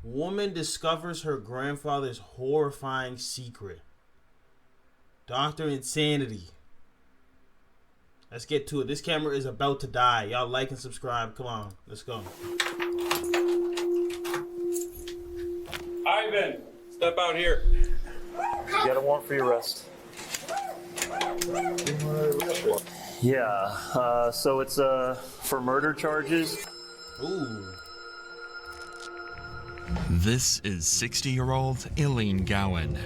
Woman discovers her grandfather's horrifying secret. Dr. Insanity. Let's get to it. This camera is about to die. Y'all like and subscribe. Come on. Let's go. Ivan, step out here. You got a warrant for your arrest. Yeah, so it's for murder charges. Ooh. This is 60-year-old Eileen Gowan.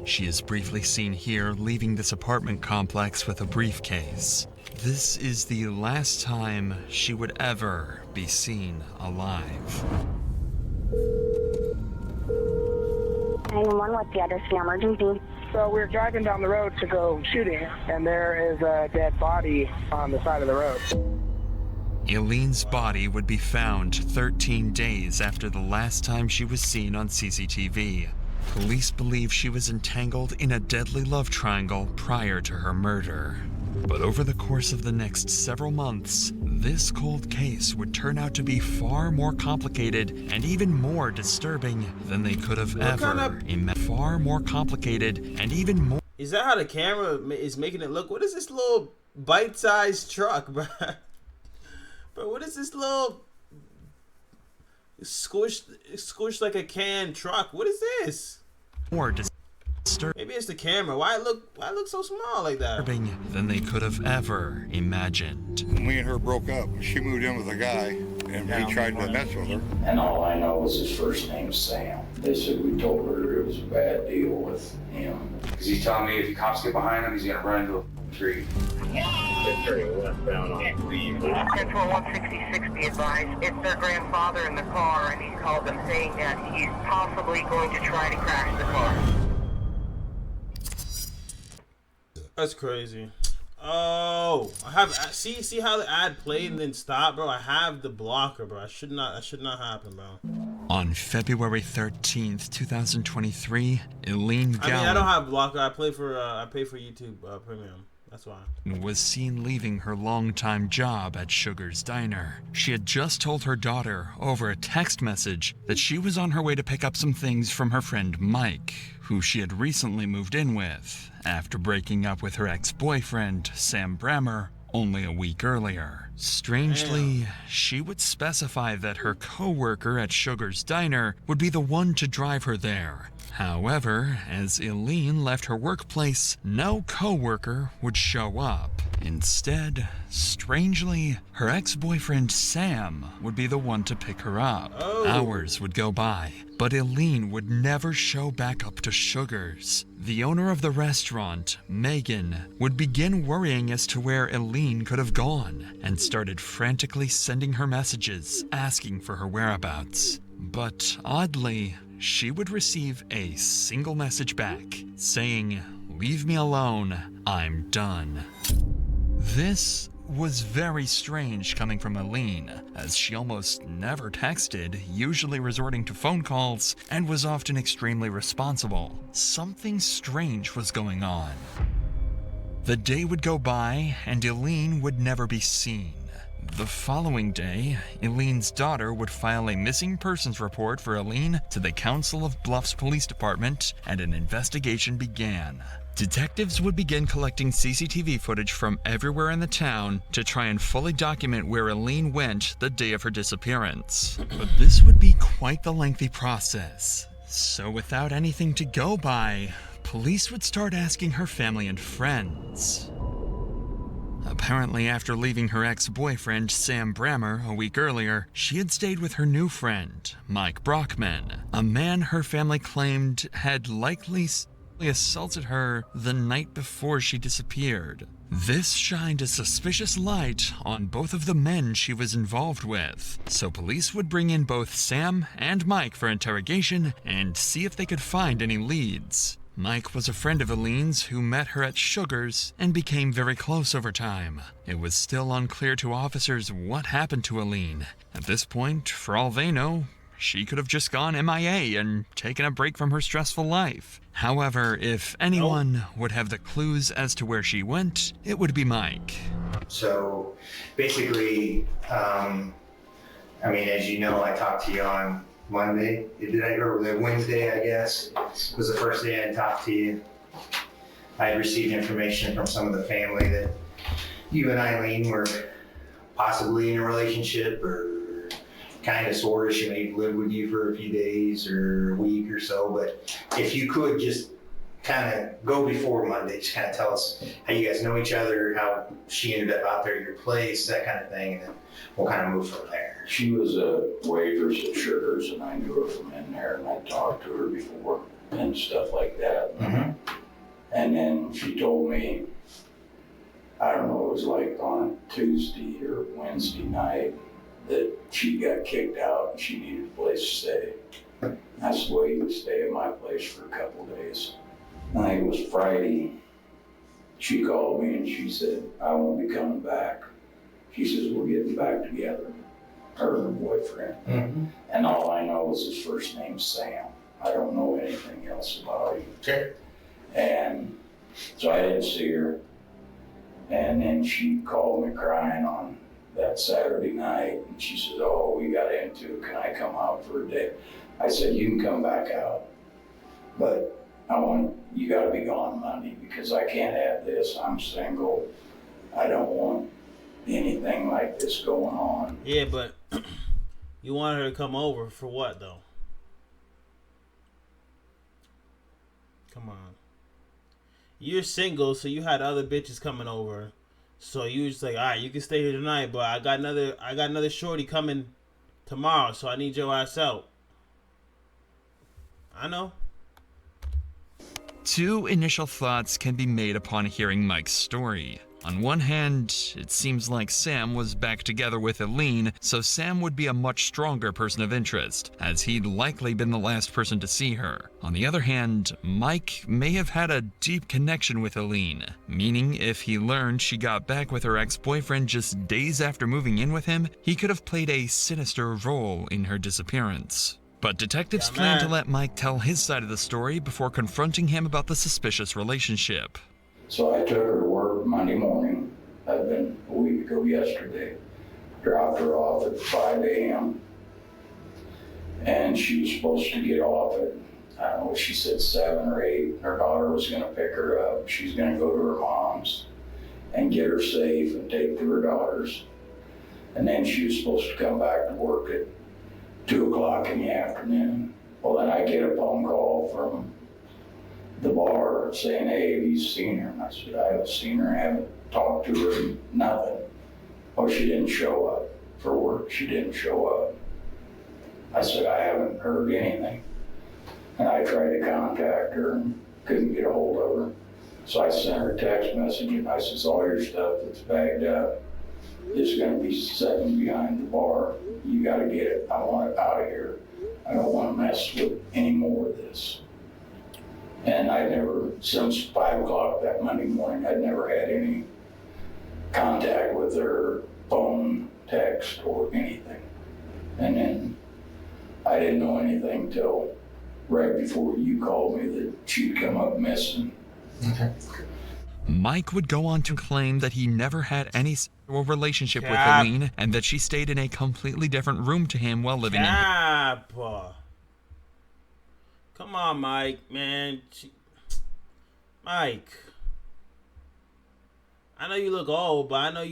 She is briefly seen here leaving this apartment complex with a briefcase. This is the last time she would ever be seen alive. 911, what's the address for emergency? So we're driving down the road to go shooting, and there is a dead body on the side of the road. Eileen's body would be found 13 days after the last time she was seen on CCTV. Police believe she was entangled in a deadly love triangle prior to her murder. But over the course of the next several months, this cold case would turn out to be far more complicated and even more disturbing than they could have ever imagined. Far more complicated and even more. Is that how the camera is making it look? What is this little bite-sized truck, bro? Bro, what is this little squished like a can truck? What is this? More disturbing. Maybe it's the camera. Why it look so small like that? Than they could have ever imagined. When me and her broke up, she moved in with a guy, and he tried to mess with her. And all I know is his first name's Sam. They said we told her it was a bad deal with him. Because he's telling me if the cops get behind him, he's gonna run into a tree. Turning westbound on 166, be advised. It's their grandfather in the car, and he called them saying that he's possibly going to try to crash the car. That's crazy. Oh, I have see how the ad played and then stopped, bro. I have the blocker, bro. That should not happen, bro. On February 13th, 2023, Eileen Gowan I don't have blocker. I pay for YouTube Premium. That's why. Was seen leaving her longtime job at Sugar's Diner. She had just told her daughter over a text message that she was on her way to pick up some things from her friend Mike, who she had recently moved in with after breaking up with her ex-boyfriend, Sam Brammer, only a week earlier. Strangely, she would specify that her co-worker at Sugar's Diner would be the one to drive her there. However, as Eileen left her workplace, no co-worker would show up. Instead, strangely, her ex-boyfriend Sam would be the one to pick her up. Hours would go by, but Eileen would never show back up to Sugar's. The owner of the restaurant, Megan, would begin worrying as to where Eileen could have gone and started frantically sending her messages asking for her whereabouts. But oddly, she would receive a single message back saying, "Leave me alone, I'm done." This was very strange coming from Eileen, as she almost never texted, usually resorting to phone calls, and was often extremely responsible. Something strange was going on. The day would go by, and Eileen would never be seen. The following day, Eileen's daughter would file a missing persons report for Eileen to the Council of Bluffs Police Department, and an investigation began. Detectives would begin collecting CCTV footage from everywhere in the town to try and fully document where Eileen went the day of her disappearance. But this would be quite the lengthy process. So without anything to go by, police would start asking her family and friends. Apparently, after leaving her ex-boyfriend, Sam Brammer, a week earlier, she had stayed with her new friend, Mike Brockman, a man her family claimed had likely assaulted her the night before she disappeared. This shined a suspicious light on both of the men she was involved with, so police would bring in both Sam and Mike for interrogation and see if they could find any leads. Mike was a friend of Eileen's who met her at Sugar's and became very close over time. It was still unclear to officers what happened to Eileen. At this point, for all they know, she could have just gone MIA and taken a break from her stressful life. However, if anyone would have the clues as to where she went, it would be Mike. So basically, I mean, as you know, I talked to you on Monday. Or Wednesday, I guess, was the first day I talked to you. I had received information from some of the family that you and Eileen were possibly in a relationship, or kind of sort of. She may have lived with you for a few days or a week or so, but if you could just kind of go before Monday, just kind of tell us how you guys know each other, how she ended up out there at your place, that kind of thing, and then we'll kind of move from there. She was a waitress at Sugar's, and I knew her from in there, and I talked to her before and stuff like that. Mm-hmm. And then she told me, I don't know, it was like on Tuesday or Wednesday night, that she got kicked out and she needed a place to stay. That's the way you would stay at my place for a couple of days. I think it was Friday. She called me and she said, I won't be coming back. She says, we're getting back together, her and her boyfriend. Mm-hmm. And all I know is his first name's Sam. I don't know anything else about him. Okay. And so I didn't see her. And then she called me crying on that Saturday night. And she says, oh, we got into it. Can I come out for a day? I said, you can come back out. But you gotta be gone Monday because I can't have this. I'm single. I don't want anything like this going on. Yeah, but you want her to come over for what, though? Come on. You're single, so you had other bitches coming over. So you was like, all right, you can stay here tonight, but I got another shorty coming tomorrow, so I need your ass out. I know. Two initial thoughts can be made upon hearing Mike's story. On one hand, it seems like Sam was back together with Eileen, so Sam would be a much stronger person of interest, as he'd likely been the last person to see her. On the other hand, Mike may have had a deep connection with Eileen, meaning if he learned she got back with her ex-boyfriend just days after moving in with him, he could have played a sinister role in her disappearance. But detectives plan to let Mike tell his side of the story before confronting him about the suspicious relationship. So I took her to work Monday morning. That'd been a week ago yesterday. Dropped her off at 5 a.m. And she was supposed to get off at, I don't know, she said 7 or 8. Her daughter was gonna pick her up. She's gonna go to her mom's and get her safe and take to her daughter's. And then she was supposed to come back to work at 2 o'clock in the afternoon. Well, then I get a phone call from the bar saying, hey, have you seen her? And I said, I haven't seen her, I haven't talked to her, nothing. Oh, she didn't show up for work. She didn't show up. I said, I haven't heard anything. And I tried to contact her and couldn't get a hold of her. So I sent her a text message and I said, all your stuff that's bagged up is gonna be sitting behind the bar. You gotta get it. I want it out of here. I don't want to mess with any more of this. And I never, since 5 o'clock that Monday morning, I'd never had any contact with her, phone, text, or anything. And then I didn't know anything till right before you called me that she'd come up missing. Okay. Mike would go on to claim that he never had any sexual relationship with Eileen and that she stayed in a completely different room to him while living in. Come on, Mike, man. Mike. I know you look old, but I know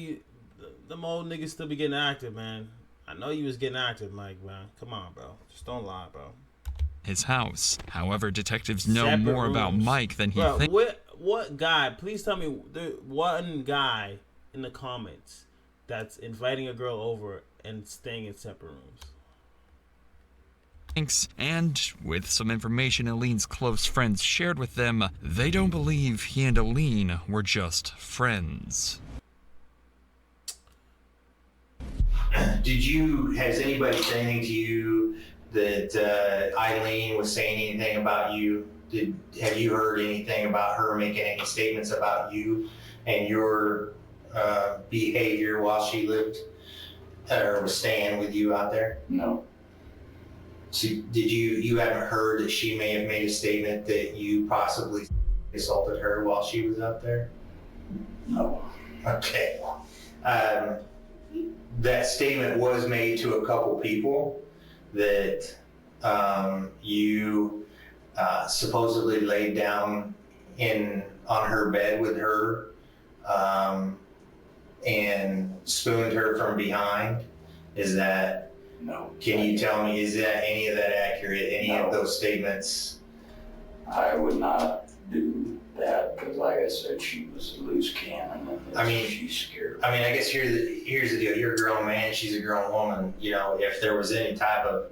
them old niggas still be getting active, man. I know you was getting active, Mike, man. Come on, bro. Just don't lie, bro. His house. However, detectives know more about Mike than he thinks. What guy, please tell me the one guy in the comments that's inviting a girl over and staying in separate rooms. And with some information Eileen's close friends shared with them, they don't believe he and Eileen were just friends. Has anybody said anything to you that Eileen was saying anything about you? Have you heard anything about her making any statements about you and your behavior while she lived or was staying with you out there? No. So you haven't heard that she may have made a statement that you possibly assaulted her while she was out there? No. Okay. That statement was made to a couple people that You supposedly laid down on her bed with her and spooned her from behind. Is that? No. Can you tell me, is that any of that accurate? Any of those statements? I would not do that because, like I said, she was a loose cannon. And she's scared. I mean, I guess here's the deal. You're a grown man. She's a grown woman. You know, if there was any type of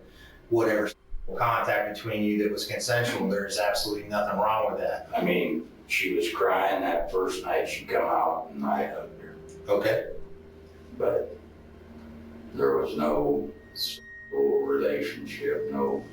whatever contact between you that was consensual, there's absolutely nothing wrong with that. I mean, she was crying that first night she come out and I hugged her. Okay. But there was no relationship, no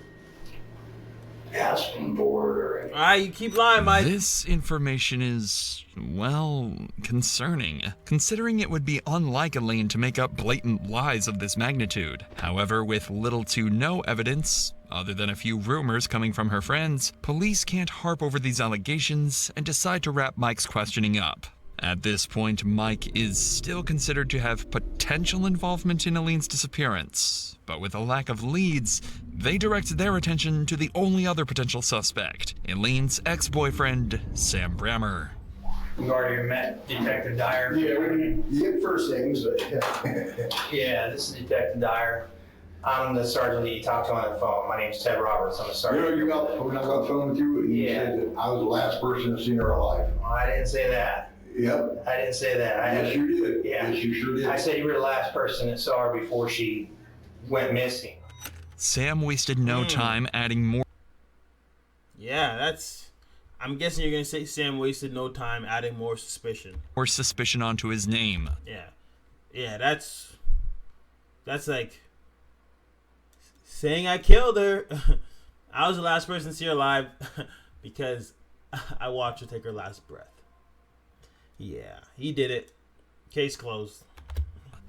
asking for it or anything. Alright, you keep lying, Mike. This information is, well, concerning, considering it would be unlike Elaine to make up blatant lies of this magnitude. However, with little to no evidence, other than a few rumors coming from her friends, police can't harp over these allegations and decide to wrap Mike's questioning up. At this point, Mike is still considered to have potential involvement in Elaine's disappearance, but with a lack of leads, they direct their attention to the only other potential suspect, Elaine's ex-boyfriend, Sam Brammer. You already met Detective Dyer? Yeah, we get first names, but Yeah, this is Detective Dyer. I'm the sergeant that you talked to on the phone. My name's Ted Roberts. I'm a sergeant. when I got on the phone with you, and you said that I was the last person to see her alive. Oh, I didn't say that. Yep. I didn't say that. Yes, you did. Yeah. Yes, you sure did. I said you were the last person that saw her before she went missing. Sam wasted no time adding more. Yeah, that's... I'm guessing you're going to say Sam wasted no time adding more suspicion. More suspicion onto his name. Yeah. Yeah, that's like saying I killed her. I was the last person to see her alive because I watched her take her last breath. Yeah, he did it. Case closed.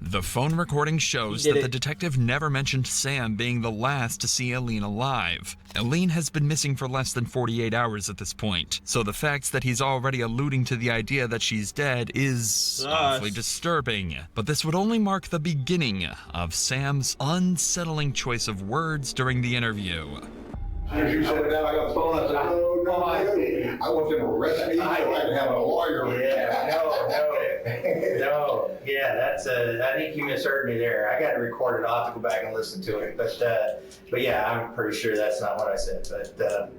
The phone recording shows that the detective never mentioned Sam being the last to see Elaine alive. Elaine has been missing for less than 48 hours at this point, so the fact that he's already alluding to the idea that she's dead is awfully disturbing. But this would only mark the beginning of Sam's unsettling choice of words during the interview. As you said that, I got the phone. I said, "Oh no, I want them to arrest me so I can have a lawyer." Yeah, no. Yeah, that's I think you misheard me there. I got to record it. I'll have to go back and listen to it. But yeah, I'm pretty sure that's not what I said. But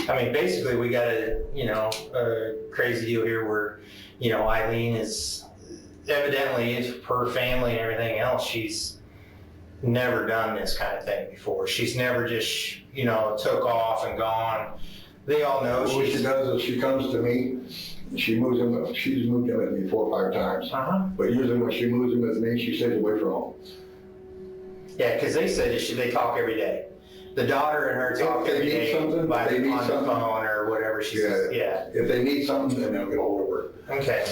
I mean, basically, we got a crazy deal here where Eileen is evidently, her family and everything else, she's never done this kind of thing before. She's never just took off and gone. They all know. What she does is she comes to me. She's moved in with me 4 or 5 times. But usually when she moves in with me, she stays away from home. Yeah, because they said they talk every day. The daughter and her talk every day on the phone or whatever she says. Yeah. If they need something, then they'll get hold of her. Okay.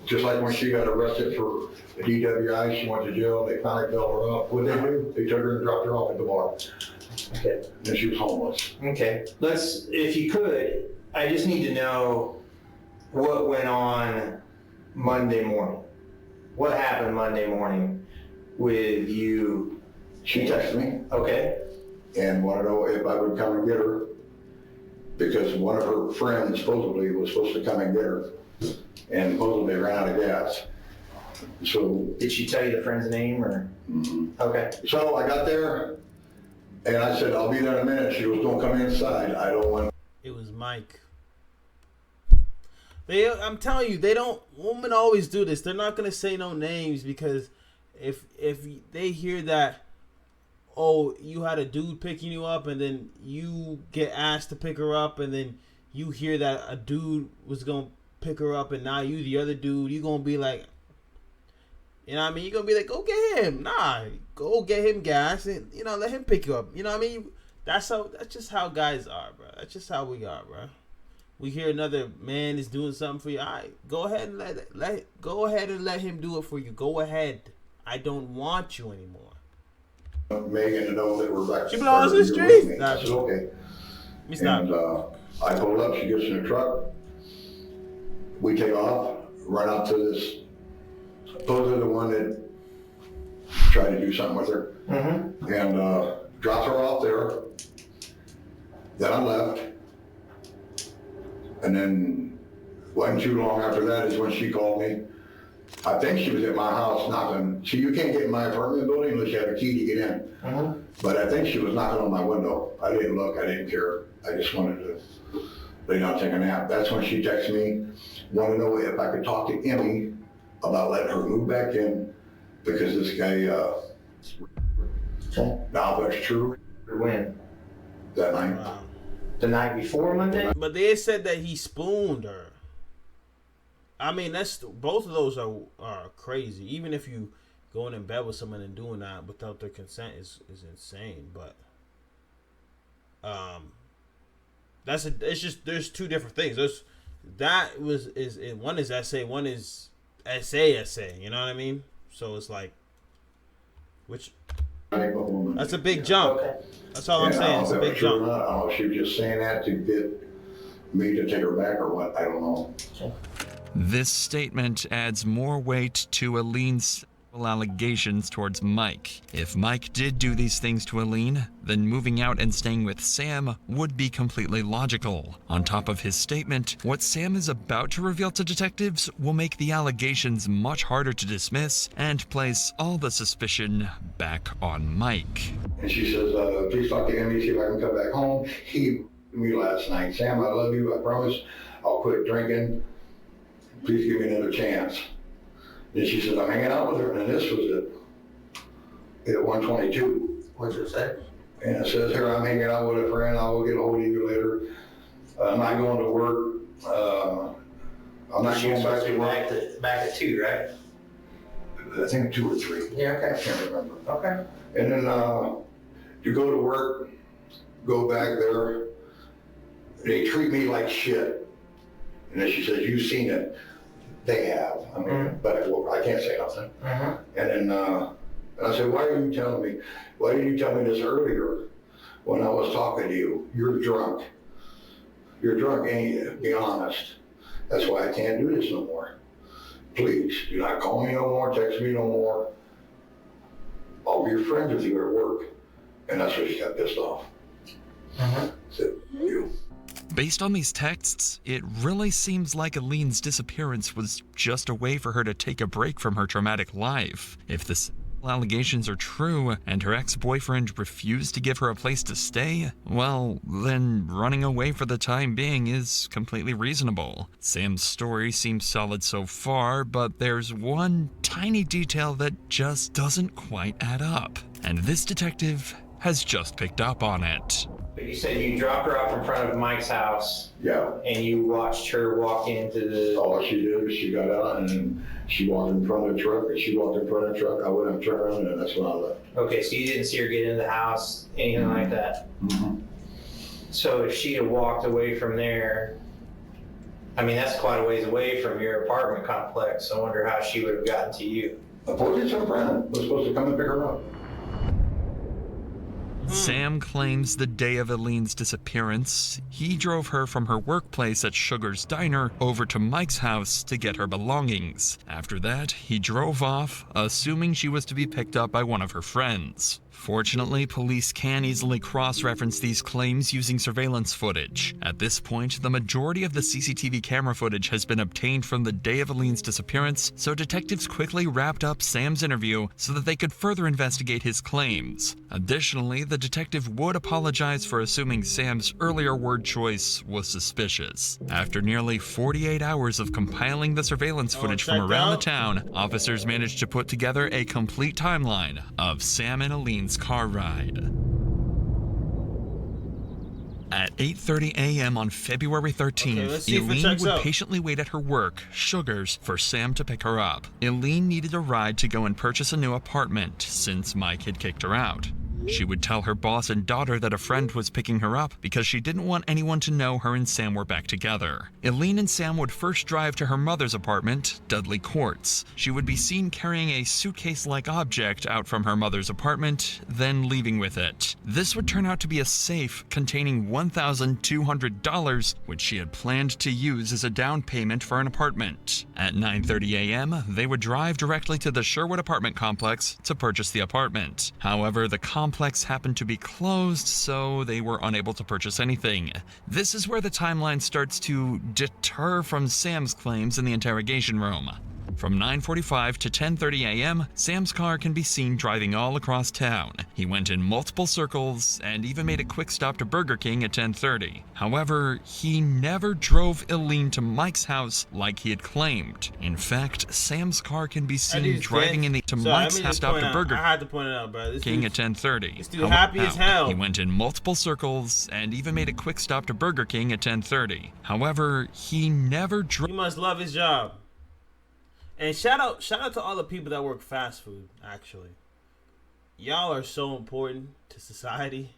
Just like when she got arrested for DWI, she went to jail. They finally bailed her up. What did they do? They took her and dropped her off at the bar. Okay. And she was homeless. Okay. If you could, I just need to know what went on Monday morning. What happened Monday morning with you? She texted me. Okay. And wanted to know if I would come and get her, because one of her friends supposedly was supposed to come and get her, and supposedly ran out of gas. So did she tell you the friend's name or? Okay. So I got there, and I said, "I'll be there in a minute." She was going to come inside. I don't want. It was Mike. I'm telling you, women always do this. They're not gonna say no names, because if they hear that, oh, you had a dude picking you up, and then you get asked to pick her up, and then you hear that a dude was gonna pick her up, and now you the other dude, you gonna be like, you're gonna be like, go get him. Nah, go get him gas, and let him pick you up. You know what I mean? That's just how guys are, bro. That's just how we are, bro. We hear another man is doing something for you. All right, go ahead and let him do it for you. Go ahead. I don't want you anymore. Megan to know that we're back. She belongs to the street. I said, okay. And I pulled up. She gets in the truck. We take off, run out to this. Supposedly the one that tried to do something with her, and drops her off there. Then I left. And then wasn't too long after that is when she called me. I think she was at my house knocking. See, you can't get in my apartment building unless you have a key to get in. But I think she was knocking on my window. I didn't look, I didn't care. I just wanted to lay down and take a nap. That's when she texted me, wanted to know if I could talk to Emmy about letting her move back in because this guy, now that's true. When? That night. Wow. The night before Monday? But they said that he spooned her. I mean, that's both of those are crazy. Even if you going in bed with someone and doing that without their consent is insane. But it's just there's two different things. One is essay, one is essay. You know what I mean? So it's like, that's a big jump. Okay. That's all I'm saying. It's a big jump. I don't know if she was just saying that to get me to take her back or what. I don't know. This statement adds more weight to Aleen's allegations towards Mike. If Mike did do these things to Aleen, then moving out and staying with Sam would be completely logical. On top of his statement, what Sam is about to reveal to detectives will make the allegations much harder to dismiss and place all the suspicion back on Mike. And she says, please talk to Emmy, see if I can come back home. He me last night. Sam, I love you. I promise I'll quit drinking. Please give me another chance. Then she says, I'm hanging out with her, and this was at 122. What's it say? And it says here, I'm hanging out with a friend. I will get a hold of you later. I'm not going to work. I'm not going back to work. Back at 2, right? I think 2 or 3. Yeah, okay. I can't remember. Okay. And then to go to work, go back there. They treat me like shit. And then she says, you've seen it. They have. I mean, but I can't say nothing. And then I said, why are you telling me? Why didn't you tell me this earlier when I was talking to you? You're drunk. You're drunk, ain't you? Be honest. That's why I can't do this no more. Please, do not call me no more, text me no more. I'll be friends with you at work. And that's where she got pissed off. Said, you. Based on these texts, it really seems like Aleen's disappearance was just a way for her to take a break from her traumatic life. If the allegations are true and her ex-boyfriend refused to give her a place to stay, well, then running away for the time being is completely reasonable. Sam's story seems solid so far, but there's one tiny detail that just doesn't quite add up. And this detective has just picked up on it. But you said you dropped her off in front of Mike's house. Yeah. And you watched her walk into the... All she did was she got out and then she walked in front of the truck. And she walked in front of the truck. I went up, turned around, and that's when I left. Okay, so you didn't see her get into the house, anything like that? So if she had walked away from there, I mean, that's quite a ways away from your apartment complex. I wonder how she would have gotten to you. I told you some friend was supposed to come and pick her up. Sam claims the day of Aleen's disappearance, he drove her from her workplace at Sugar's Diner over to Mike's house to get her belongings. After that, he drove off, assuming she was to be picked up by one of her friends. Fortunately, police can easily cross-reference these claims using surveillance footage. At this point, the majority of the CCTV camera footage has been obtained from the day of Aleen's disappearance, so detectives quickly wrapped up Sam's interview so that they could further investigate his claims. Additionally, the detective would apologize for assuming Sam's earlier word choice was suspicious. After nearly 48 hours of compiling the surveillance footage from around the town, officers managed to put together a complete timeline of Sam and Aleen's car ride. At 8:30 a.m. on February 13th, Eileen would patiently wait at her work, Sugar's, for Sam to pick her up. Eileen needed a ride to go and purchase a new apartment since Mike had kicked her out. She would tell her boss and daughter that a friend was picking her up because she didn't want anyone to know her and Sam were back together. Eileen and Sam would first drive to her mother's apartment, Dudley Courts. She would be seen carrying a suitcase-like object out from her mother's apartment, then leaving with it. This would turn out to be a safe containing $1,200, which she had planned to use as a down payment for an apartment. At 9:30 a.m., they would drive directly to the Sherwood apartment complex to purchase the apartment. However, the complex complex happened to be closed, so they were unable to purchase anything. This is where the timeline starts to deter from Sam's claims in the interrogation room. From 9:45 to 10:30 a.m., Sam's car can be seen driving all across town. He went in multiple circles and even made a quick stop to Burger King at 10:30. However, he never drove Eileen to Mike's house like he had claimed. In fact, Sam's car can be seen driving Mike's house stop to Burger I had to point it out, bro. King at 10:30. This dude happy as hell. He went in multiple circles and even made a quick stop to Burger King at 10:30. However, he never drove. He must love his job. And shout out to all the people that work fast food, actually. Y'all are so important to society.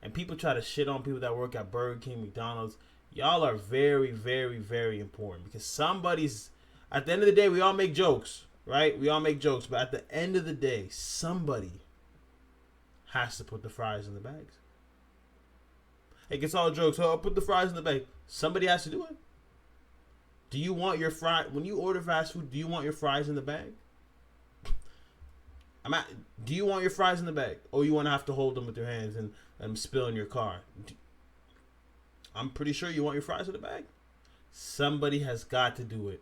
And people try to shit on people that work at Burger King, McDonald's. Y'all are very, very, very important. Because somebody's... At the end of the day, we all make jokes, right? We all make jokes. But at the end of the day, somebody has to put the fries in the bags. It gets all jokes. Oh, put the fries in the bag. Somebody has to do it. Do you want your when you order fast food, do you want your fries in the bag? Do you want your fries in the bag? Or you want to have to hold them with your hands and them spill in your car? I'm pretty sure you want your fries in the bag. Somebody has got to do it.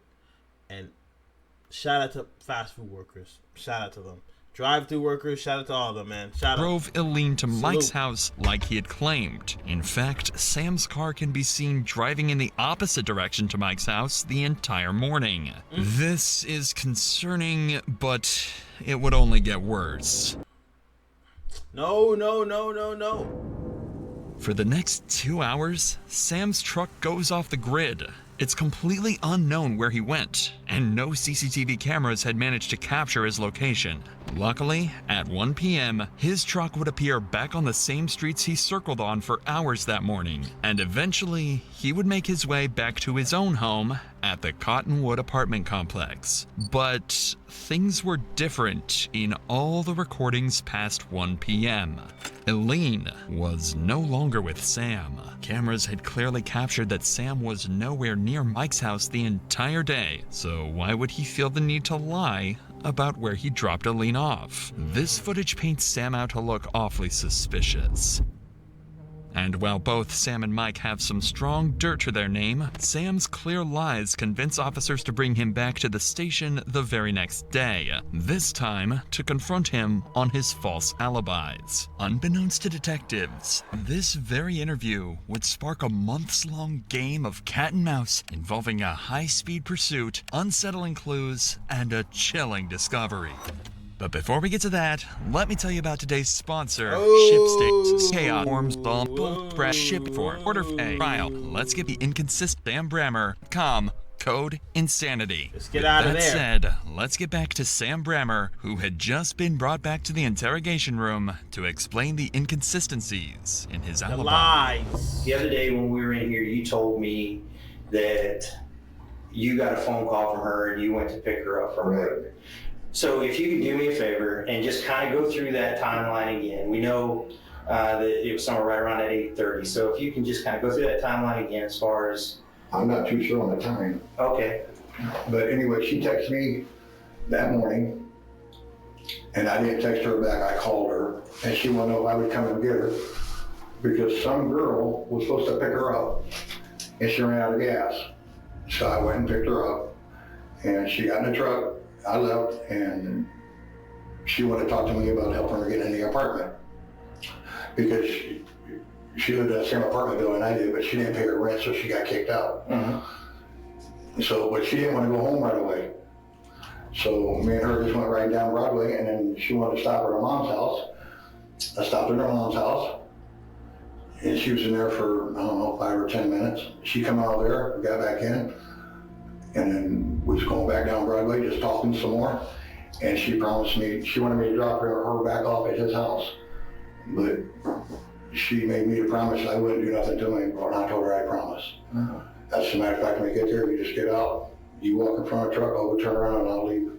And shout out to fast food workers. Shout out to them. Drive-thru workers, shout out to all of them, man. Shout out. Drove Eileen to Mike's house like he had claimed. In fact, Sam's car can be seen driving in the opposite direction to Mike's house the entire morning. This is concerning, but it would only get worse. No. For the next 2 hours, Sam's truck goes off the grid. It's completely unknown where he went, and no CCTV cameras had managed to capture his location. Luckily, at 1 p.m., his truck would appear back on the same streets he circled on for hours that morning, and eventually, he would make his way back to his own home at the Cottonwood apartment complex. But things were different in all the recordings past 1 p.m. Eileen was no longer with Sam. Cameras had clearly captured that Sam was nowhere near Mike's house the entire day, so why would he feel the need to lie about where he dropped Eileen off? This footage paints Sam out to look awfully suspicious. And while both Sam and Mike have some strong dirt to their name, Sam's clear lies convince officers to bring him back to the station the very next day, this time to confront him on his false alibis. Unbeknownst to detectives, this very interview would spark a months-long game of cat and mouse involving a high-speed pursuit, unsettling clues, and a chilling discovery. But before we get to that, let me tell you about today's sponsor, ShipStation. Chaos forms, bull, press, ship for, order, trial. Let's get the inconsistent Sam Brammer, code insanity. Let's get out of there. That said, let's get back to Sam Brammer, who had just been brought back to the interrogation room to explain the inconsistencies in his alibi. Lies. The other day when we were in here, you told me that you got a phone call from her and you went to pick her up from work. So if you could do me a favor and just kind of go through that timeline again. We know that it was somewhere right around at 8:30. So if you can just kind of go through that timeline again as far as... I'm not too sure on the time. Okay. But anyway, she texted me that morning, and I didn't text her back. I called her, and she wanted to know if I would come and get her, because some girl was supposed to pick her up, and she ran out of gas. So I went and picked her up, and she got in the truck. I left, and she wanted to talk to me about helping her get in the apartment, because she lived in the same apartment building I did, but she didn't pay her rent, so she got kicked out. So, but she didn't want to go home right away. So me and her just went right down Broadway, and then she wanted to stop at her mom's house. I stopped at her mom's house, and she was in there for, I don't know, 5 or 10 minutes. She come out of there, got back in, and then we was going back down Broadway, just talking some more. And she promised me, she wanted me to drop her back off at his house. But she made me to promise I wouldn't do nothing to him, and I told her I promise. As a matter of fact, when we get there, we just get out. You walk in front of the truck, I'll go turn around and I'll leave.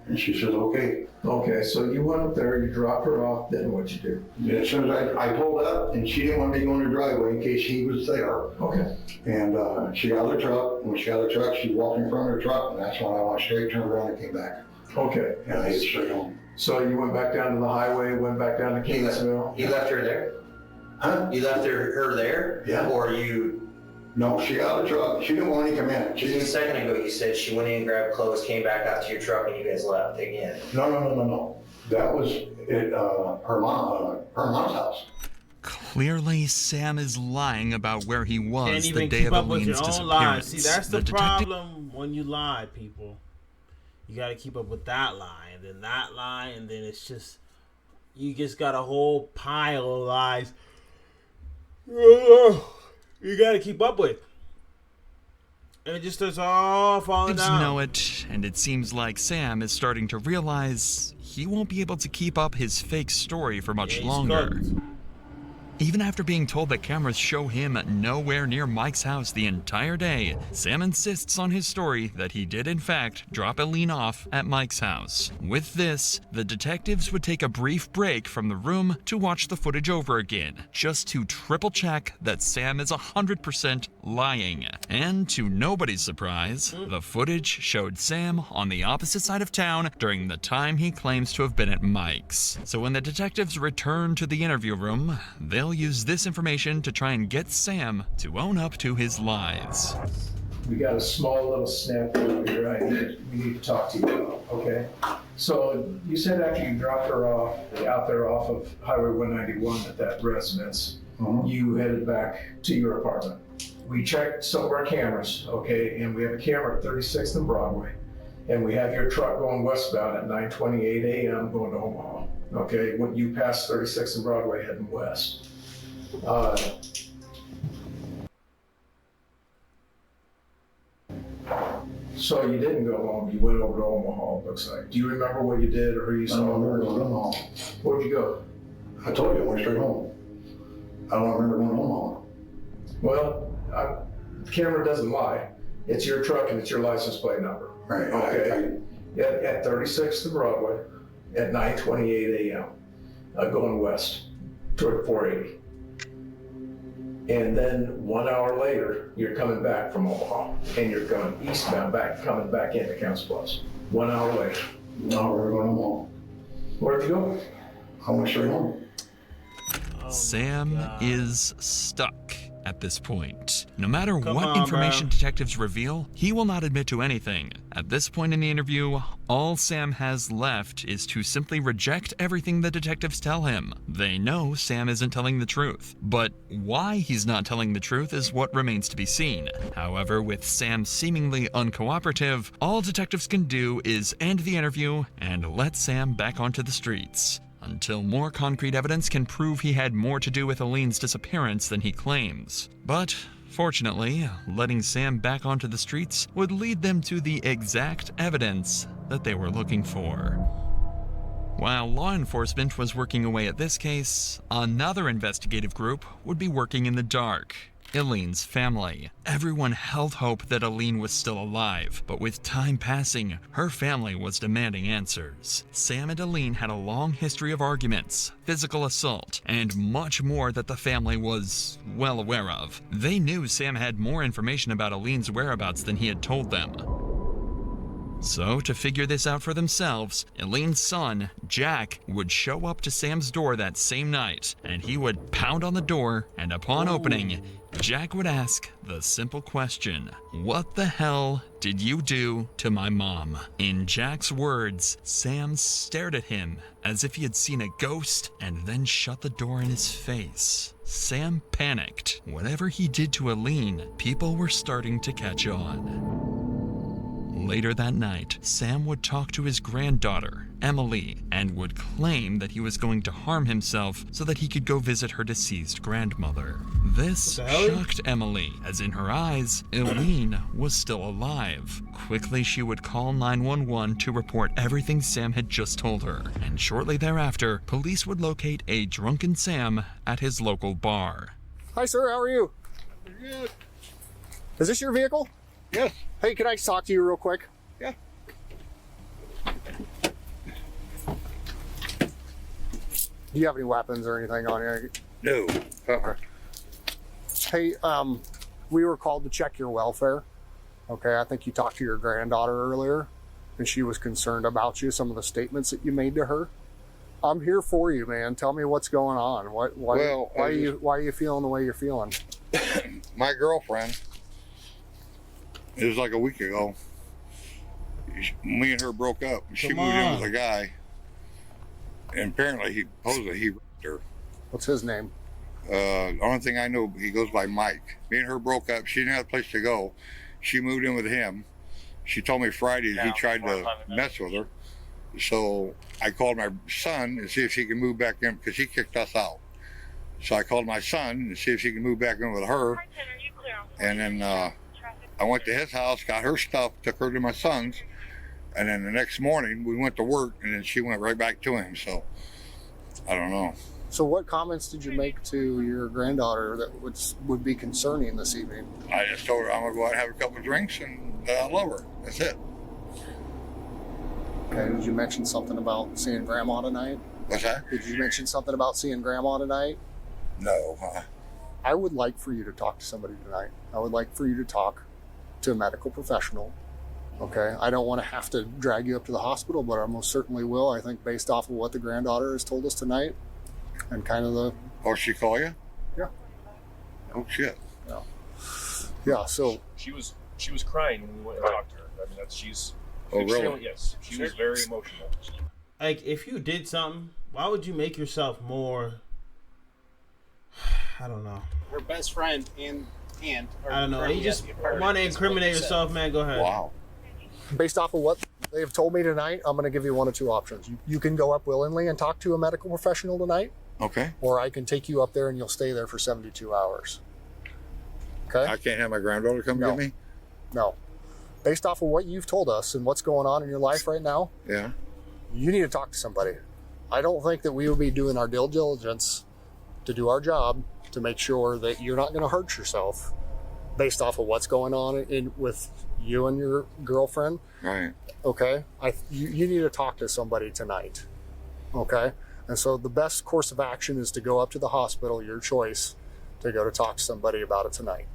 And she says, okay. Okay, so you went up there, you dropped her off, then what'd you do? And as soon as I pulled up, and she didn't want me to go in the driveway in case he was there. Okay. And she got out of the truck. When she got out of the truck, she walked in front of the truck, and that's when I went straight, turned around, and came back. Okay. And I hit straight home. So you went back down to the highway, went back down to Kingsville? You left her there? Huh? You left her there? Yeah. Or you... No, she got out of the truck. She didn't want to come in. Just a second ago, you said she went in, grabbed clothes, came back out to your truck, and you guys left again. No. That was at her mom's house. Clearly, Sam is lying about where he was Can't the even day keep of up with your Eileen's own lies. disappearance. See, that's the detective- problem when you lie, people. You got to keep up with that lie, and then that lie, and then it's just, you just got a whole pile of lies you got to keep up with. And it just starts all falling down. know it, and it seems like Sam is starting to realize he won't be able to keep up his fake story for much longer. Even after being told that cameras show him nowhere near Mike's house the entire day, Sam insists on his story that he did in fact drop Eileen off at Mike's house. With this, the detectives would take a brief break from the room to watch the footage over again, just to triple check that Sam is 100% lying. And to nobody's surprise, the footage showed Sam on the opposite side of town during the time he claims to have been at Mike's. So when the detectives return to the interview room, they'll use this information to try and get Sam to own up to his lies. We got a small little snafu here we need to talk to you about, okay? So you said after you dropped her off, out there off of Highway 191 at that residence, you headed back to your apartment. We checked some of our cameras, okay, and we have a camera at 36th and Broadway, and we have your truck going westbound at 9:28 a.m. going to Omaha, okay? When you pass 36th and Broadway heading west. So you didn't go home, you went over to Omaha, it looks like. Do you remember what you did or who you saw? I don't remember going home. Where'd you go? I told you I went straight home. I don't remember going home. Well, the camera doesn't lie. It's your truck and it's your license plate number. Right. Okay. At 36th and Broadway at 9:28 a.m. Going west toward 480. And then 1 hour later, you're coming back from Omaha and you're going eastbound coming back into Council Bluffs. 1 hour later. No, we're going home. Where'd you go? I went straight home. Sam is stuck at this point. No matter Come what on, information man. detectives reveal, he will not admit to anything. At this point in the interview, all Sam has left is to simply reject everything the detectives tell him. They know Sam isn't telling the truth, but why he's not telling the truth is what remains to be seen. However, with Sam seemingly uncooperative, all detectives can do is end the interview and let Sam back onto the streets, until more concrete evidence can prove he had more to do with Eileen's disappearance than he claims. But fortunately, letting Sam back onto the streets would lead them to the exact evidence that they were looking for. While law enforcement was working away at this case, another investigative group would be working in the dark. Eileen's family. Everyone held hope that Eileen was still alive, but with time passing, her family was demanding answers. Sam and Eileen had a long history of arguments, physical assault, and much more that the family was well aware of. They knew Sam had more information about Eileen's whereabouts than he had told them. So, to figure this out for themselves, Eileen's son, Jack, would show up to Sam's door that same night, and he would pound on the door, and upon opening, Jack would ask the simple question, "What the hell did you do to my mom?" In Jack's words, Sam stared at him as if he had seen a ghost and then shut the door in his face. Sam panicked. Whatever he did to Eileen, people were starting to catch on. Later that night, Sam would talk to his granddaughter, Emily, and would claim that he was going to harm himself so that he could go visit her deceased grandmother. This shocked Emily, as in her eyes, Eileen was still alive. Quickly, she would call 911 to report everything Sam had just told her, and shortly thereafter, police would locate a drunken Sam at his local bar. Hi, sir. How are you? Good. Is this your vehicle? Yes. Hey, can I talk to you real quick? Yeah. Do you have any weapons or anything on here? No. Hey, we were called to check your welfare. Okay, I think you talked to your granddaughter earlier. and she was concerned about you, some of the statements that you made to her. I'm here for you, man. Tell me what's going on. Why are you feeling the way you're feeling? My girlfriend, it was like a week ago, me and her broke up. She moved in with a guy, and apparently he raped her. What's his name? The only thing I know, he goes by Mike. Me and her broke up. She didn't have a place to go. She moved in with him. She told me Friday he tried to mess with her. So I called my son and see if he can move back in, because he kicked us out. So I called my son and see if he can move back in with her. And then I went to his house, got her stuff, took her to my son's. And then the next morning we went to work, and then she went right back to him. So I don't know. So what comments did you make to your granddaughter that would be concerning this evening? I just told her I'm going to go out and have a couple of drinks, and I love her. That's it. Okay, did you mention something about seeing Grandma tonight? What's that? Did you mention something about seeing Grandma tonight? No. I would like for you to talk to somebody tonight. I would like for you to talk to a medical professional. Okay, I don't want to have to drag you up to the hospital, but I most certainly will. I think based off of what the granddaughter has told us tonight, and kind of the... Oh, she call you? Yeah. Oh, shit. Yeah. Yeah, so... She was crying when we went and talked to her. I mean, she's... Oh, really? Yes. She was very emotional. Like, if you did something, why would you make yourself more... I don't know. Her best friend and I don't know. You just want to incriminate yourself, man. Go ahead. Wow. Based off of what they've told me tonight, I'm going to give you one of two options. You can go up willingly and talk to a medical professional tonight. Okay. Or I can take you up there and you'll stay there for 72 hours. Okay? I can't have my granddaughter come get me? No. Based off of what you've told us and what's going on in your life right now, yeah, you need to talk to somebody. I don't think that we would be doing our due diligence to do our job to make sure that you're not going to hurt yourself based off of what's going on with you and your girlfriend. Right. Okay? You need to talk to somebody tonight. Okay? And so the best course of action is to go up to the hospital, your choice, to go to talk to somebody about it tonight.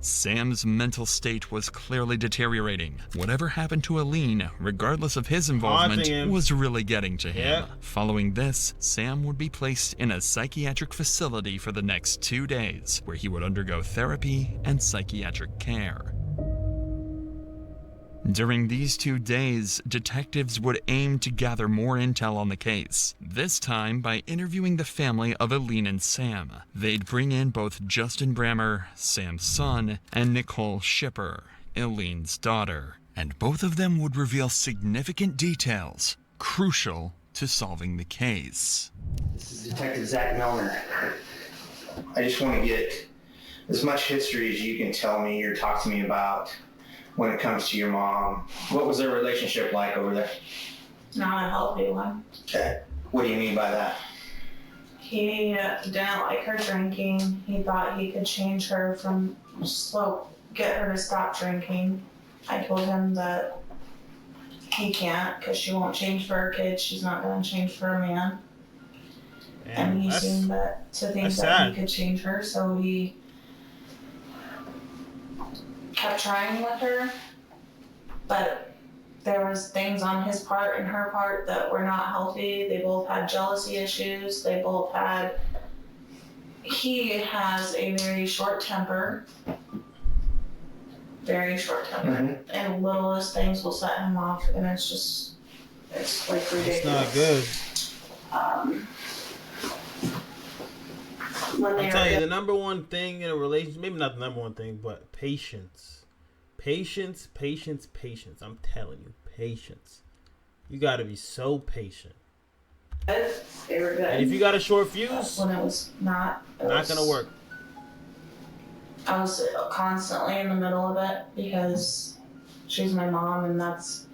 Sam's mental state was clearly deteriorating. Whatever happened to Aline, regardless of his involvement, was really getting to him. Yeah. Following this, Sam would be placed in a psychiatric facility for the next 2 days, where he would undergo therapy and psychiatric care. During these 2 days, detectives would aim to gather more intel on the case, this time by interviewing the family of Aline and Sam. They'd bring in both Justin Brammer, Sam's son, and Nicole Shipper, Aline's daughter, and both of them would reveal significant details crucial to solving the case. This is Detective Zach Milner. I just want to get as much history as you can tell me or talk to me about when it comes to your mom. What was their relationship like over there? Not a healthy one. Okay. What do you mean by that? He didn't like her drinking. He thought he could change her get her to stop drinking. I told him that he can't because she won't change for her kids. She's not going to change for a man. And he seemed to think that he could change her, so he kept trying with her, but there was things on his part and her part that were not healthy. They both had jealousy issues. He has a very short temper, and littlest things will set him off, and it's like ridiculous. It's not good. I'll tell you, the number one thing in a relationship, maybe not the number one thing, but patience. Patience. I'm telling you, patience. You got to be so patient. They were good. And if you got a short fuse, when it was not going to work. I was constantly in the middle of it because she's my mom and that's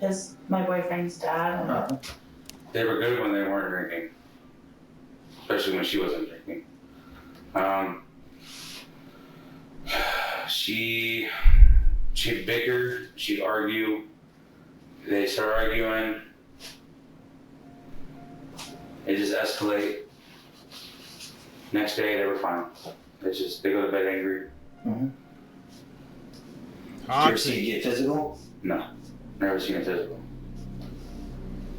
my boyfriend's dad. They were good when they weren't drinking, especially when she wasn't drinking. She'd bicker, she'd argue, they start arguing, it just escalate. Next day they were fine. They go to bed angry. Mm-hmm. Did you ever see it get physical? No, never seen it physical.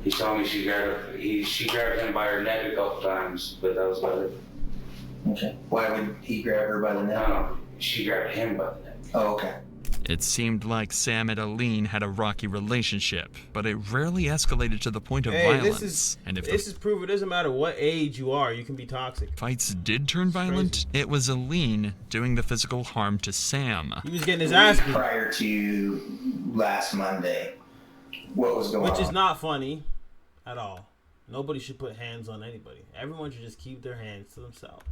He told me she grabbed him by her neck a couple times, but that was about it. Okay. Why would he grab her by the neck? No, she grabbed him by the neck. Oh, okay. It seemed like Sam and Aline had a rocky relationship, but it rarely escalated to the point of violence. And if this is proof it doesn't matter what age you are, you can be toxic. Fights did turn violent, it was Aline doing the physical harm to Sam. He was getting his ass beat. Prior to last Monday, what was going on? Which is not funny at all. Nobody should put hands on anybody. Everyone should just keep their hands to themselves.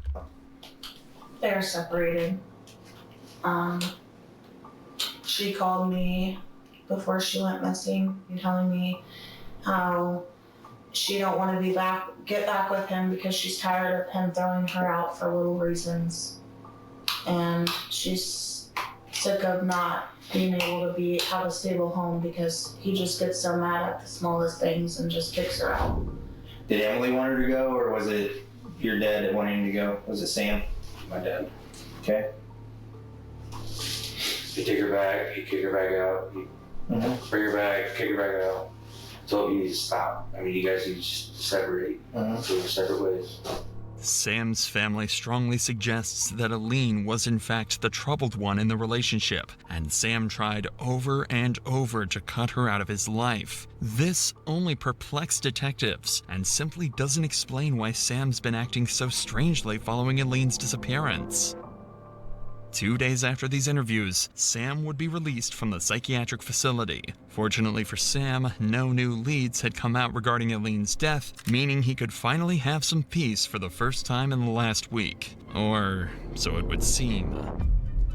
They're separated. She called me before she went missing and telling me how she don't want to get back with him because she's tired of him throwing her out for little reasons. And she's sick of not being able to have a stable home because he just gets so mad at the smallest things and just kicks her out. Did Emily want her to go, or was it your dad that wanted him to go? Was it Sam? My dad. Okay. He kick her back, he kick her back out, bring her back, kick her back out. Told me you need to stop. I mean, you guys need to just separate. So we're separate ways. Sam's family strongly suggests that Aline was in fact the troubled one in the relationship, and Sam tried over and over to cut her out of his life. This only perplexed detectives, and simply doesn't explain why Sam's been acting so strangely following Aline's disappearance. 2 days after these interviews, Sam would be released from the psychiatric facility. Fortunately for Sam, no new leads had come out regarding Aline's death, meaning he could finally have some peace for the first time in the last week. Or so it would seem.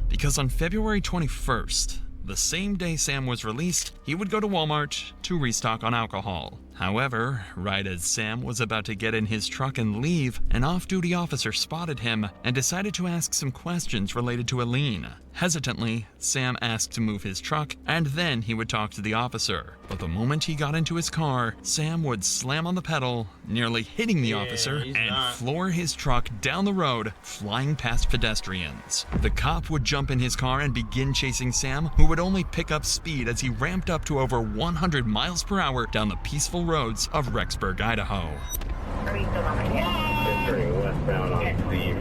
Because on February 21st, the same day Sam was released, he would go to Walmart to restock on alcohol. However, right as Sam was about to get in his truck and leave, an off-duty officer spotted him and decided to ask some questions related to Aline. Hesitantly, Sam asked to move his truck, and then he would talk to the officer. But the moment he got into his car, Sam would slam on the pedal, nearly hitting the officer, and floor his truck down the road, flying past pedestrians. The cop would jump in his car and begin chasing Sam, who would only pick up speed as he ramped up to over 100 miles per hour down the peaceful roads of Rexburg, Idaho. Turning westbound on Steve.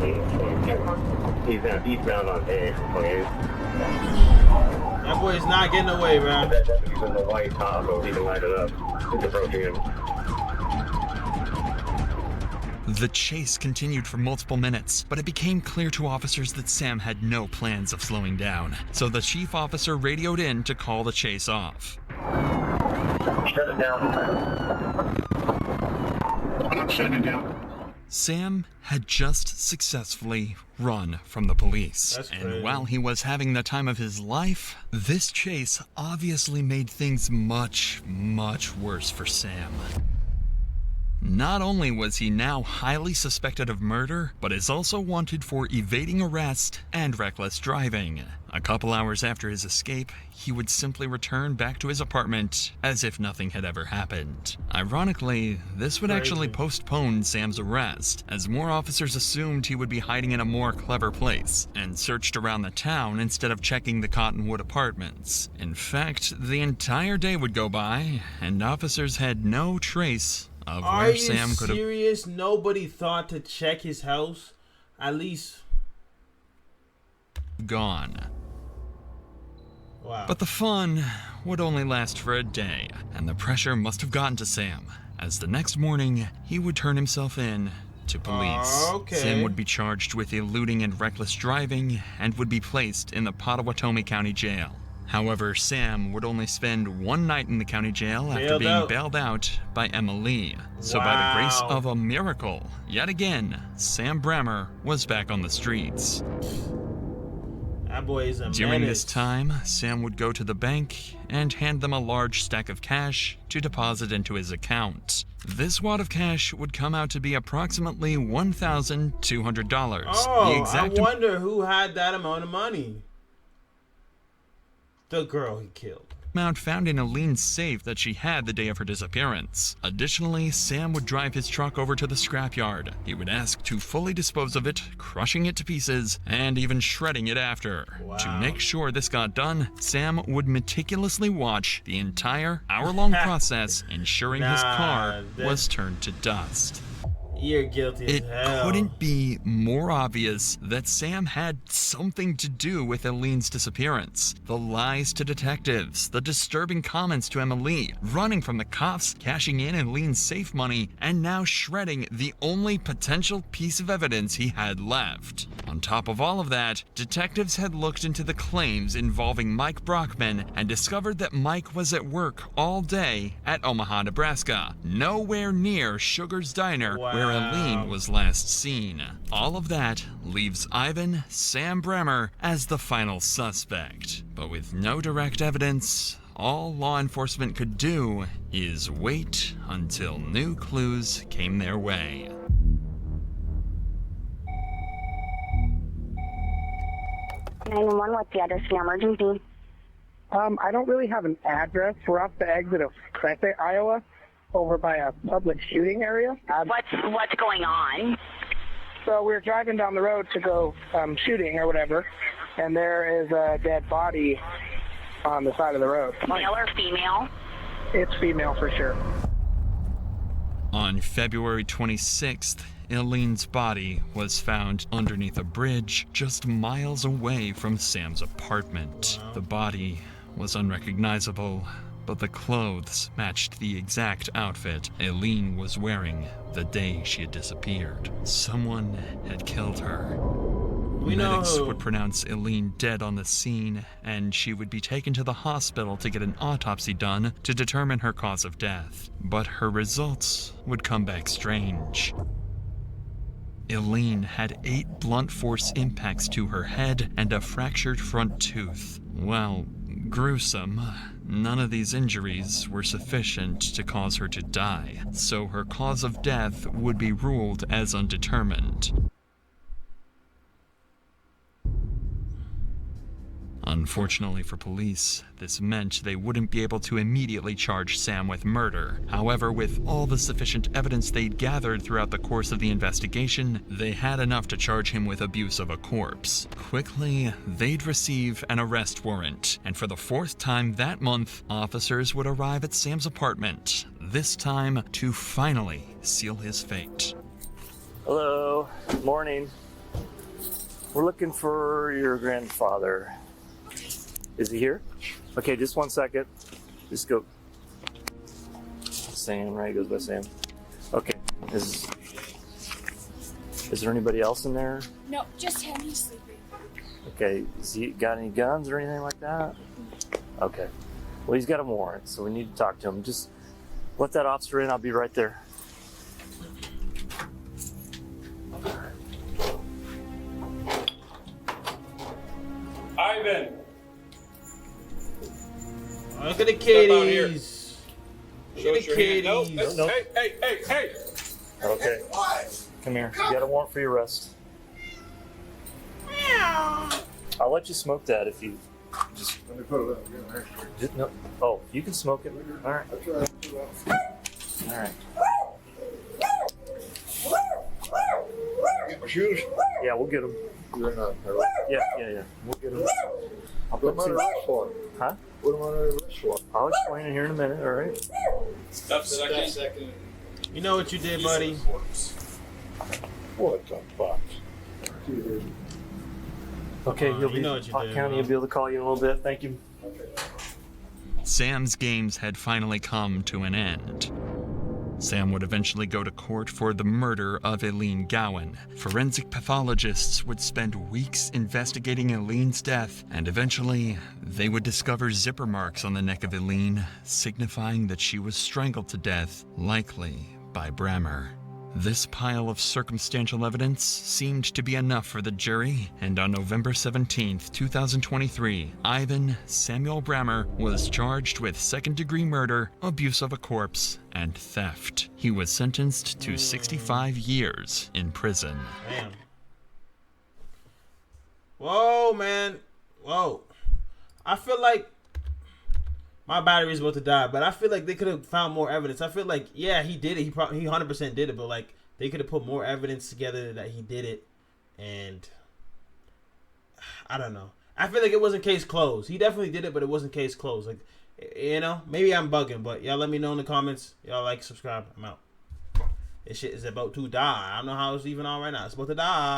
He's now eastbound on A. That boy is not getting away, man. He's in the white top, so he can light it up. He's approaching him. The chase continued for multiple minutes, but it became clear to officers that Sam had no plans of slowing down. So the chief officer radioed in to call the chase off. Shut it down. I'm shutting it down. Sam had just successfully run from the police. And while he was having the time of his life, this chase obviously made things much, much worse for Sam. Not only was he now highly suspected of murder, but is also wanted for evading arrest and reckless driving. A couple hours after his escape, he would simply return back to his apartment as if nothing had ever happened. Ironically, this would actually postpone Sam's arrest, as more officers assumed he would be hiding in a more clever place, and searched around the town instead of checking the Cottonwood apartments. In fact, the entire day would go by, and officers had no trace of where Sam could have... Are you serious? Nobody thought to check his house? At least... gone. Wow. But the fun would only last for a day, and the pressure must have gotten to Sam, as the next morning, he would turn himself in to police. Sam would be charged with eluding and reckless driving, and would be placed in the Pottawatomie County Jail. However, Sam would only spend one night in the county jail after being bailed out by Emily. So by the grace of a miracle, yet again, Sam Brammer was back on the streets. That boy is a During menace. this time, Sam would go to the bank and hand them a large stack of cash to deposit into his account. This wad of cash would come out to be approximately $1,200. Oh, I wonder who had that amount of money. The girl he killed. amount found in Eileen's safe that she had the day of her disappearance. Additionally, Sam would drive his truck over to the scrapyard. He would ask to fully dispose of it, crushing it to pieces, and even shredding it after. Wow. To make sure this got done, Sam would meticulously watch the entire hour-long process, ensuring his car was turned to dust. You're guilty It as hell. couldn't be more obvious that Sam had something to do with Eileen's disappearance. The lies to detectives, the disturbing comments to Emily, running from the cops, cashing in Eileen's safe money, and now shredding the only potential piece of evidence he had left. On top of all of that, detectives had looked into the claims involving Mike Brockman and discovered that Mike was at work all day at Omaha, Nebraska, nowhere near Sugar's Diner, where Eileen was last seen. All of that leaves Ivan Sam Bremer as the final suspect. But with no direct evidence, all law enforcement could do is wait until new clues came their way. What's the address for your emergency? I don't really have an address. We're off the exit of Crete, Iowa, over by a public shooting area. What's going on? So we're driving down the road to go shooting or whatever, and there is a dead body on the side of the road. Male or female? It's female for sure. On February 26th, Eileen's body was found underneath a bridge just miles away from Sam's apartment. The body was unrecognizable, but the clothes matched the exact outfit Eileen was wearing the day she had disappeared. Someone had killed her. Medics would pronounce Eileen dead on the scene, and she would be taken to the hospital to get an autopsy done to determine her cause of death. But her results would come back strange. Eileen had 8 blunt force impacts to her head and a fractured front tooth. Well, gruesome. None of these injuries were sufficient to cause her to die, so her cause of death would be ruled as undetermined. Unfortunately for police, this meant they wouldn't be able to immediately charge Sam with murder. However, with all the sufficient evidence they'd gathered throughout the course of the investigation, they had enough to charge him with abuse of a corpse. Quickly, they'd receive an arrest warrant, and for the 4th time that month, officers would arrive at Sam's apartment, this time to finally seal his fate. Hello, morning. We're looking for your grandfather. Is he here? Okay, just 1 second. Just go. Sam, right? Goes by Sam. Okay. Is there anybody else in there? No, just him. He's sleeping. Okay. Has he got any guns or anything like that? Okay. Well, he's got a warrant, so we need to talk to him. Just let that officer in. I'll be right there. Ivan! Look at the kitties. Look at the kitties. No. Hey! Okay. Come here. You got a warrant for your arrest. I'll let you smoke that if you just. Let me put it up. Just no. Oh, you can smoke it. All right. All right. Get my shoes? Yeah, we'll get them. Yeah. We'll get them. I'll put What am I two. arrest for? Huh? What am I arrest for? I'll explain it here in a minute. All right. Stop second. You know what you did, buddy? What the fuck? Okay, you'll be. you know what you Pot did, County bro. will be able to call you in a little bit. Thank you. Sam's games had finally come to an end. Sam would eventually go to court for the murder of Eileen Gowan. Forensic pathologists would spend weeks investigating Eileen's death, and eventually, they would discover zipper marks on the neck of Eileen, signifying that she was strangled to death, likely by Bremer. This pile of circumstantial evidence seemed to be enough for the jury, and on November 17, 2023, Ivan Samuel Bremer was charged with second-degree murder, abuse of a corpse, and theft. He was sentenced to 65 years in prison. Damn. Whoa, man. Whoa. I feel like My battery's about to die, but I feel like they could have found more evidence. I feel like, yeah, he did it. He 100% did it, but like they could have put more evidence together that he did it, and I don't know. I feel like it wasn't case closed. He definitely did it, but it wasn't case closed. Like, you know, maybe I'm bugging, but y'all let me know in the comments. Y'all like, subscribe. I'm out. This shit is about to die. I don't know how it's even on right now. It's about to die.